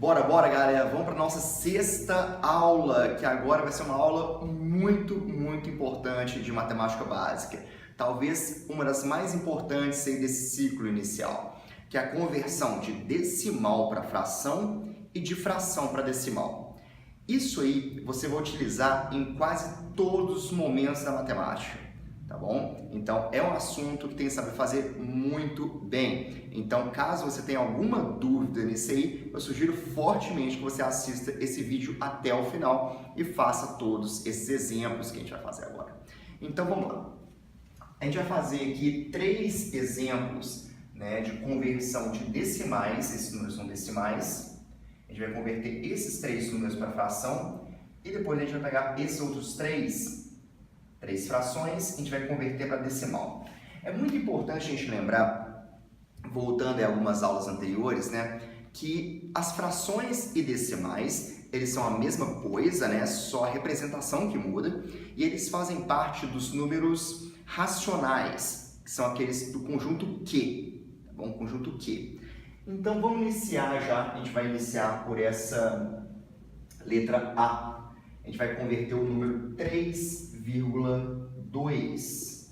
Bora, bora, galera! Vamos para nossa sexta aula, que agora vai ser uma aula muito importante de matemática básica. Talvez uma das mais importantes aí desse ciclo inicial, que é a conversão de decimal para fração e de fração para decimal. Isso aí você vai utilizar em quase todos os momentos da matemática, tá bom? Então, é um assunto que tem que saber fazer muito bem. Então, caso você tenha alguma dúvida nisso aí, eu sugiro fortemente que você assista esse vídeo até o final e faça todos esses exemplos que a gente vai fazer agora. Então, vamos lá. A gente vai fazer aqui 3 exemplos, né, de conversão de decimais. Esses números são decimais. A gente vai converter esses 3 números para fração e depois a gente vai pegar esses outros 3 frações e a gente vai converter para decimal. É muito importante a gente lembrar, voltando a algumas aulas anteriores, né, que as frações e decimais, eles são a mesma coisa, né, só a representação que muda, e eles fazem parte dos números racionais, que são aqueles do conjunto Q, tá bom? Conjunto Q. Então vamos iniciar já, a gente vai iniciar por essa letra A. A gente vai converter o número 3,2.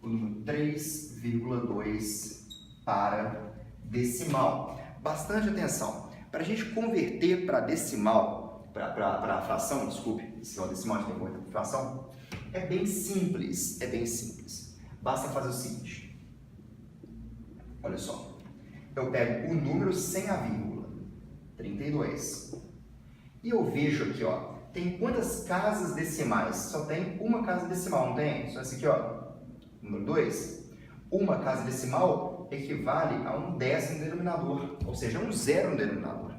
O número 3,2 para decimal. Bastante atenção. Para a gente converter para decimal, para fração, desculpe, se é decimal a gente tem que converter para fração, é bem simples, Basta fazer o seguinte. Olha só. Eu pego o número sem a vírgula, 32. E eu vejo aqui, ó, tem quantas casas decimais? Só tem uma casa decimal, não tem? Só esse aqui, ó, número 2. Uma casa decimal equivale a um décimo no denominador, ou seja, um zero no denominador.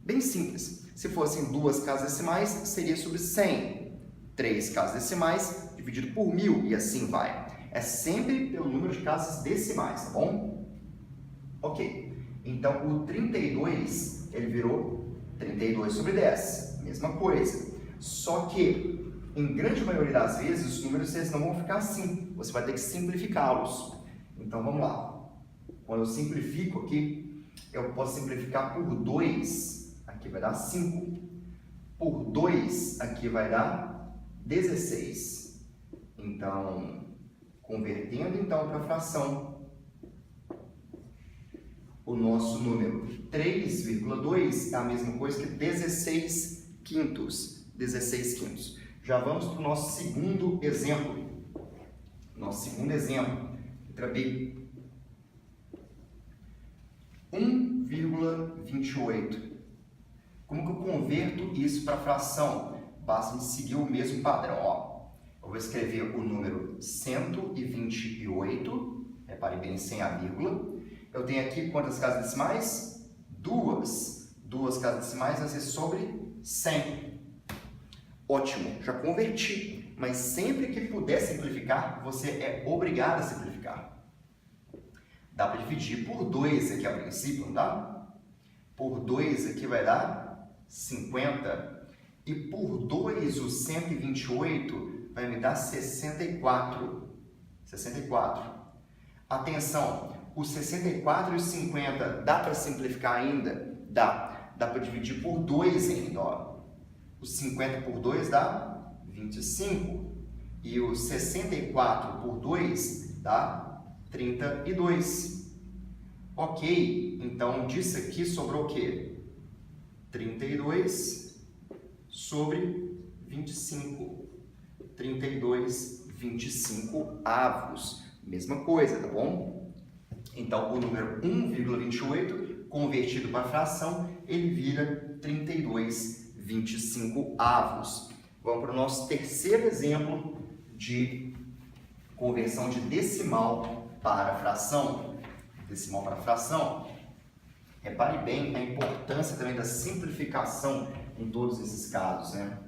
Bem simples. Se fossem 2 casas decimais, seria sobre 100. 3 casas decimais dividido por 1000 e assim vai. É sempre pelo número de casas decimais, tá bom? Ok. Então, o 32, ele virou 32 sobre 10. Mesma coisa. Só que, em grande maioria das vezes, os números eles não vão ficar assim. Você vai ter que simplificá-los. Então, vamos lá. Quando eu simplifico aqui, eu posso simplificar por 2. Aqui vai dar 5. Por 2, aqui vai dar 16. Então, convertendo então para fração, o nosso número 3,2 é a mesma coisa que 16 quintos. 16 quintos. Já vamos para o nosso segundo exemplo. Letra B. 1,28. Como que eu converto isso para fração? Basta me seguir o mesmo padrão. Ó. Eu vou escrever o número 128. Repare bem, sem a vírgula. Eu tenho aqui quantas casas decimais? 2. 2 casas decimais vai ser sobre 100. Ótimo, já converti. Mas sempre que puder simplificar, você é obrigado a simplificar. Dá para dividir por 2 aqui a princípio, não dá? Por 2 aqui vai dar 50. E por 2 o 128 vai me dar 64. 64. Atenção! O 64 e o 50, dá para simplificar ainda? Dá. Dá para dividir por 2 ainda, ó. O 50 por 2 dá 25. E o 64 por 2 dá 32. Ok, então disso aqui sobrou o quê? 32 sobre 25. 32, 25 avos. Mesma coisa, tá bom? Então, o número 1,28, convertido para fração, ele vira 32,25 avos. Vamos para o nosso terceiro exemplo de conversão de decimal para fração. Decimal para fração. Repare bem a importância também da simplificação em todos esses casos, né?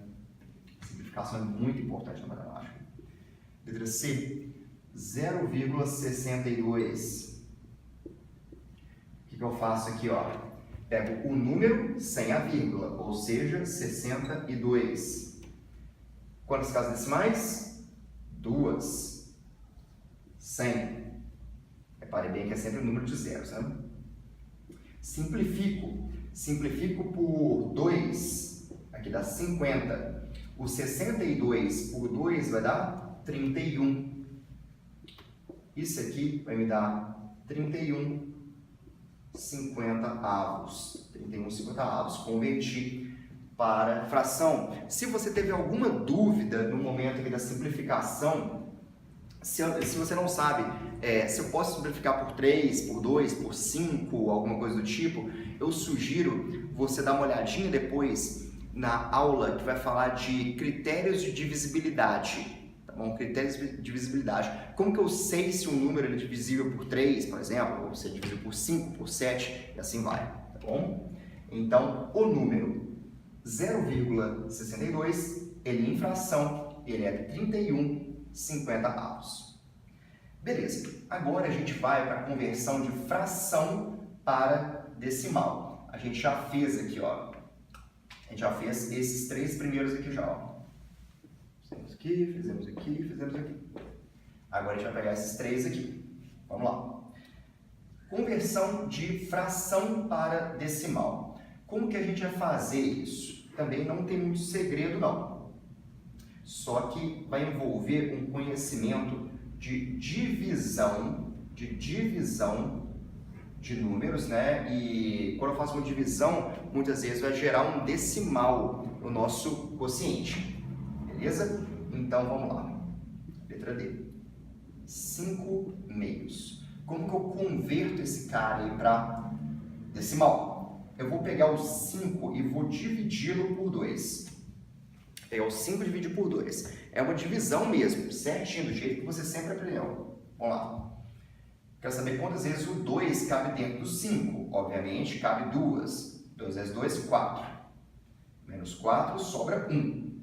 A simplificação é muito importante na matemática. Letra C, 0,62. O que eu faço aqui, ó? Pego o número sem a vírgula, ou seja, 62. Quantas casas decimais? 2. 100. Repare bem que é sempre o número de zeros, né? Simplifico por 2, aqui dá 50. O 62 por 2 vai dar 31. Isso aqui vai me dar 31 50avos. 31 50avos. Converti para fração. Se você teve alguma dúvida no momento aqui da simplificação, se você não sabe se eu posso simplificar por 3, por 2, por 5, alguma coisa do tipo, eu sugiro você dar uma olhadinha depois na aula que vai falar de critérios de divisibilidade, tá bom? Critérios de divisibilidade. Como que eu sei se um número é divisível por 3, por exemplo, ou se é divisível por 5, por 7, e assim vai, tá bom? Então, o número 0,62, ele em fração, ele é 31 50avos. Beleza, agora a gente vai para a conversão de fração para decimal. A gente já fez aqui, ó. A gente já fez esses 3 primeiros aqui já, ó. Fizemos aqui, fizemos aqui, fizemos aqui. Agora a gente vai pegar esses 3 aqui. Vamos lá. Conversão de fração para decimal. Como que a gente vai fazer isso? Também não tem muito segredo, não. Só que vai envolver um conhecimento de divisão de números, né? E quando eu faço uma divisão, muitas vezes vai gerar um decimal no nosso quociente, beleza? Então vamos lá. Letra D. 5 meios. Como que eu converto esse cara aí para decimal? Eu vou pegar o 5 e vou dividi-lo por 2. Pegar o 5 e dividir por 2. É uma divisão mesmo, certinho, do jeito que você sempre aprendeu. Vamos lá. Quero saber quantas vezes o 2 cabe dentro do 5. Obviamente, cabe 2. 2 vezes 2, 4. Menos 4, sobra 1.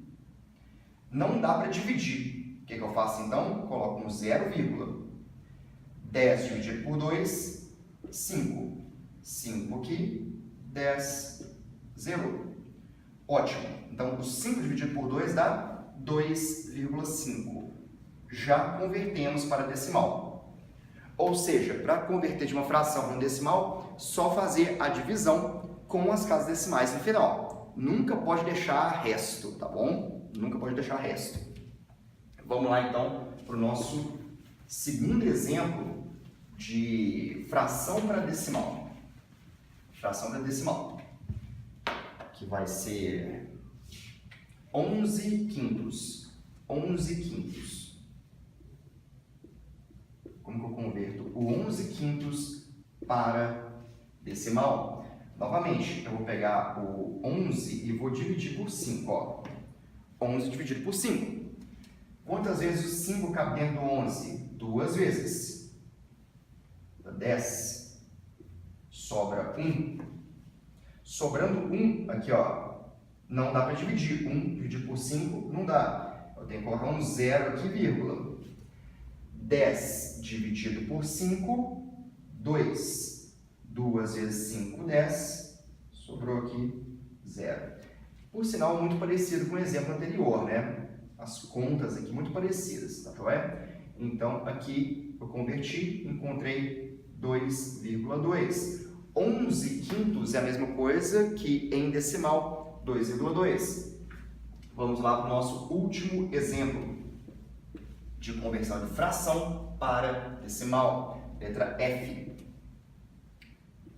Não dá para dividir. O que eu faço então? Coloco um 0, 10 dividido por 2, 5. 5 aqui, 10, 0. Ótimo. Então, o 5 dividido por 2 dá 2,5. Já convertemos para decimal. Ou seja, para converter de uma fração para um decimal, só fazer a divisão com as casas decimais no final. Nunca pode deixar resto, tá bom? Nunca pode deixar resto. Vamos lá, então, para o nosso segundo exemplo de fração para decimal. Fração para decimal. Que vai ser 11 quintos. 11 quintos. Como que eu converto o 11 quintos para decimal? Novamente, eu vou pegar o 11 e vou dividir por 5. Ó. 11 dividido por 5. Quantas vezes o 5 cabe dentro do 11? 2 vezes. 10. Sobra 1. Sobrando 1 aqui, ó, não dá para dividir. 1 dividir por 5 não dá. Eu tenho que colocar um 0 aqui, vírgula. 10 dividido por 5, 2. 2 vezes 5, 10. Sobrou aqui 0. Por sinal, muito parecido com o exemplo anterior, né? As contas aqui muito parecidas, tá joia? Então, aqui eu converti, encontrei 2,2. 11 quintos é a mesma coisa que em decimal, 2,2. Vamos lá para o nosso último exemplo de conversão de fração para decimal. Letra F.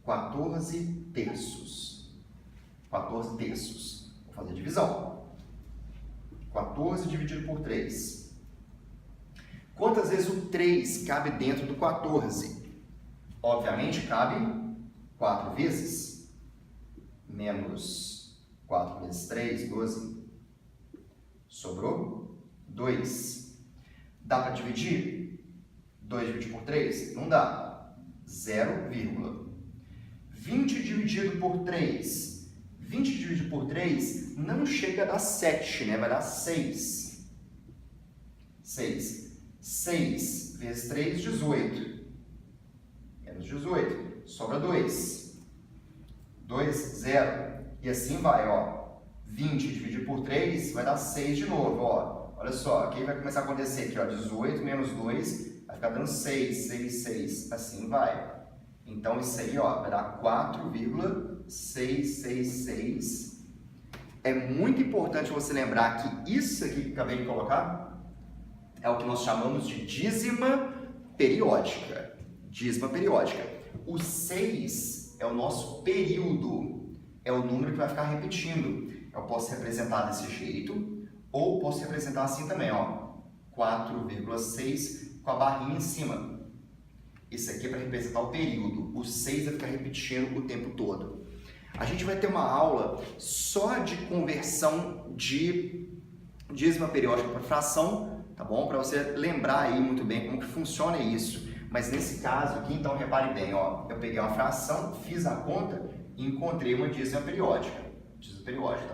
14 terços. 14 terços. Vou fazer divisão. 14 dividido por 3. Quantas vezes o 3 cabe dentro do 14? Obviamente cabe 4 vezes. Menos 4 vezes 3, 12. Sobrou 2. Dá para dividir? 2 dividido por 3? Não dá. 0, 20 dividido por 3. 20 dividido por 3 não chega a dar 7, né? Vai dar 6. 6. 6 vezes 3, 18. Menos 18. Sobra 2. 2, 0. E assim vai, ó. 20 dividido por 3 vai dar 6 de novo, ó. Olha só, aqui vai começar a acontecer aqui, ó. 18 menos 2 vai ficar dando 6, 6, 6. Assim vai. Então isso aí, ó, vai dar 4,666. É muito importante você lembrar que isso aqui que eu acabei de colocar é o que nós chamamos de dízima periódica. Dízima periódica. O 6 é o nosso período, é o número que vai ficar repetindo. Eu posso representar desse jeito, ou posso representar assim também, ó, 4,6 com a barrinha em cima. Isso aqui é para representar o período, o 6 vai ficar repetindo o tempo todo. A gente vai ter uma aula só de conversão de dízima periódica para fração, tá bom? Para você lembrar aí muito bem como que funciona isso. Mas nesse caso aqui, então repare bem, ó, eu peguei uma fração, fiz a conta e encontrei uma dízima periódica, tá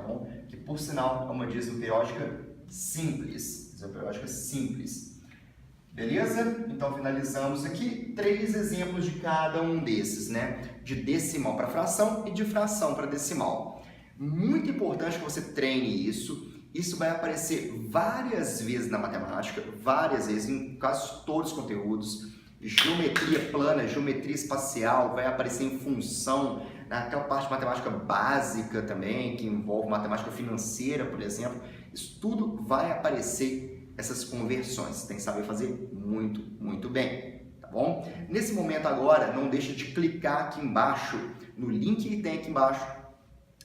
bom? Que por sinal é uma dízima periódica simples, Beleza? Então finalizamos aqui 3 exemplos de cada um desses, né? De decimal para fração e de fração para decimal. Muito importante que você treine isso. Isso vai aparecer várias vezes na matemática, várias vezes em quase todos os conteúdos. Geometria plana, geometria espacial, vai aparecer em função, naquela parte de matemática básica também, que envolve matemática financeira, por exemplo. Isso tudo vai aparecer, essas conversões. Você tem que saber fazer muito, muito bem, tá bom? Nesse momento agora, não deixa de clicar aqui embaixo, no link que tem aqui embaixo,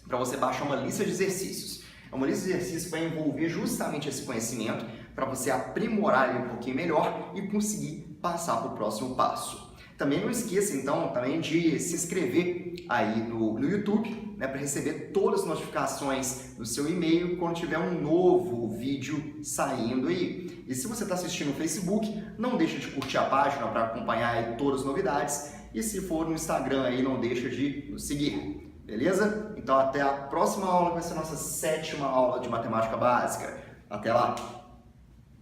para você baixar uma lista de exercícios. É uma lista de exercícios que vai envolver justamente esse conhecimento, para você aprimorar ele um pouquinho melhor e conseguir passar para o próximo passo. Também não esqueça, então, também de se inscrever aí no YouTube, né, para receber todas as notificações no seu e-mail quando tiver um novo vídeo saindo aí. E se você está assistindo no Facebook, não deixa de curtir a página para acompanhar aí todas as novidades. E se for no Instagram aí, não deixa de nos seguir. Beleza? Então até a próxima aula, que vai ser a nossa 7ª aula de matemática básica. Até lá!